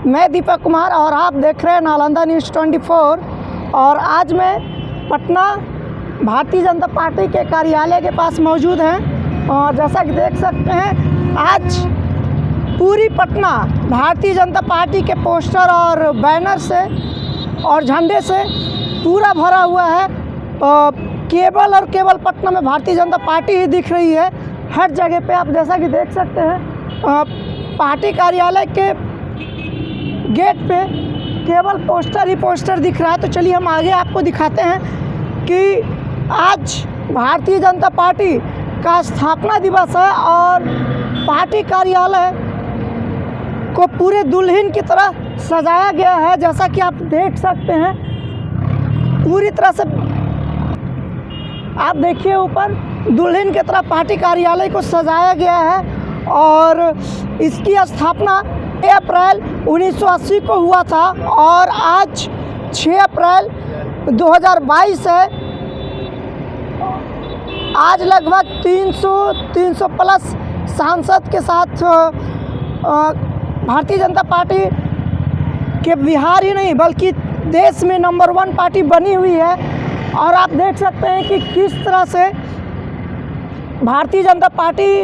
मैं दीपक कुमार और आप देख रहे हैं नालंदा न्यूज़ 24। और आज मैं पटना भारतीय जनता पार्टी के कार्यालय के पास मौजूद हैं। और जैसा कि देख सकते हैं, आज पूरी पटना भारतीय जनता पार्टी के पोस्टर और बैनर से और झंडे से पूरा भरा हुआ है। केवल और केवल पटना में भारतीय जनता पार्टी ही दिख रही है। हर जगह पे आप जैसा कि देख सकते हैं, पार्टी कार्यालय के गेट पे केवल पोस्टर ही पोस्टर दिख रहा है। तो चलिए हम आगे आपको दिखाते हैं कि आज भारतीय जनता पार्टी का स्थापना दिवस है और पार्टी कार्यालय को पूरे दुल्हन की तरह सजाया गया है। जैसा कि आप देख सकते हैं, पूरी तरह से आप देखिए, ऊपर दुल्हन की तरह पार्टी कार्यालय को सजाया गया है। और इसकी स्थापना 6 अप्रैल 1980 को हुआ था और आज 6 अप्रैल 2022 है। आज लगभग 300 प्लस सांसद के साथ भारतीय जनता पार्टी के बिहार ही नहीं बल्कि देश में नंबर 1 पार्टी बनी हुई है। और आप देख सकते हैं कि किस तरह से भारतीय जनता पार्टी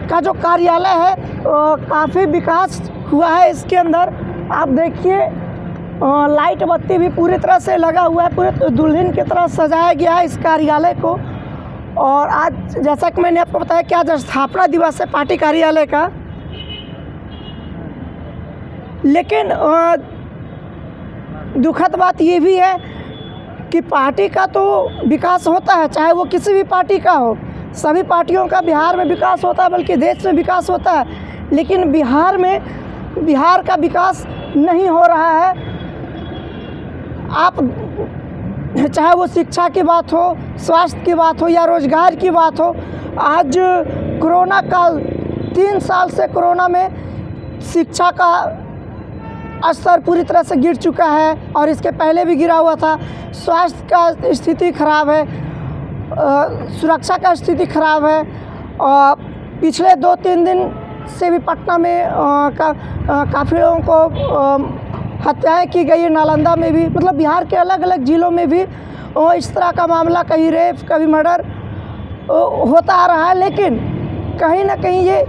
का जो कार्यालय है काफ़ी विकास हुआ है। इसके अंदर आप देखिए, लाइट बत्ती भी पूरी तरह से लगा हुआ है, पूरे दुल्हन की तरह सजाया गया है इस कार्यालय को। और आज जैसा कि मैंने आपको बताया कि आज स्थापना दिवस है पार्टी कार्यालय का। लेकिन दुखद बात ये भी है कि पार्टी का तो विकास होता है, चाहे वो किसी भी पार्टी का हो। सभी पार्टियों का बिहार में विकास होता है, बल्कि देश में विकास होता है। लेकिन बिहार का विकास नहीं हो रहा है। आप चाहे वो शिक्षा की बात हो, स्वास्थ्य की बात हो या रोजगार की बात हो। आज कोरोना काल, 3 साल से कोरोना में शिक्षा का स्तर पूरी तरह से गिर चुका है और इसके पहले भी गिरा हुआ था। स्वास्थ्य का स्थिति खराब है, सुरक्षा का स्थिति खराब है। और पिछले 2-3 दिन से भी पटना में काफ़ी लोगों को हत्याएं की गई है। नालंदा में भी, मतलब बिहार के अलग अलग ज़िलों में भी इस तरह का मामला, कहीं रेप, कभी मर्डर होता आ रहा है। लेकिन कहीं ना कहीं ये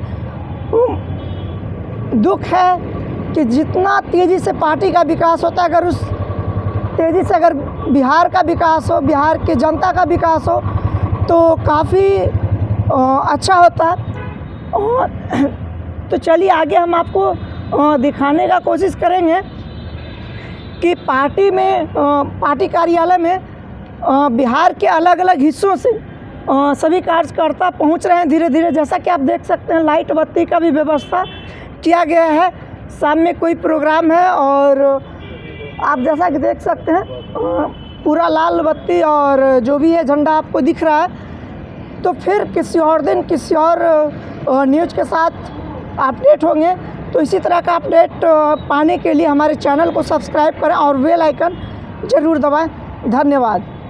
दुख है कि जितना तेज़ी से पार्टी का विकास होता है, अगर उस तेज़ी से अगर बिहार का विकास हो, बिहार की जनता का विकास हो, तो काफ़ी अच्छा होता है। तो चलिए आगे हम आपको दिखाने का कोशिश करेंगे कि पार्टी कार्यालय में बिहार के अलग अलग हिस्सों से सभी कार्यकर्ता पहुंच रहे हैं धीरे धीरे। जैसा कि आप देख सकते हैं, लाइट बत्ती का भी व्यवस्था किया गया है। सामने कोई प्रोग्राम है और आप जैसा कि देख सकते हैं, पूरा लाल बत्ती और जो भी है झंडा आपको दिख रहा है। तो फिर किसी और दिन किसी और न्यूज़ के साथ अपडेट होंगे। तो इसी तरह का अपडेट पाने के लिए हमारे चैनल को सब्सक्राइब करें और बेल आइकन ज़रूर दबाएं। धन्यवाद।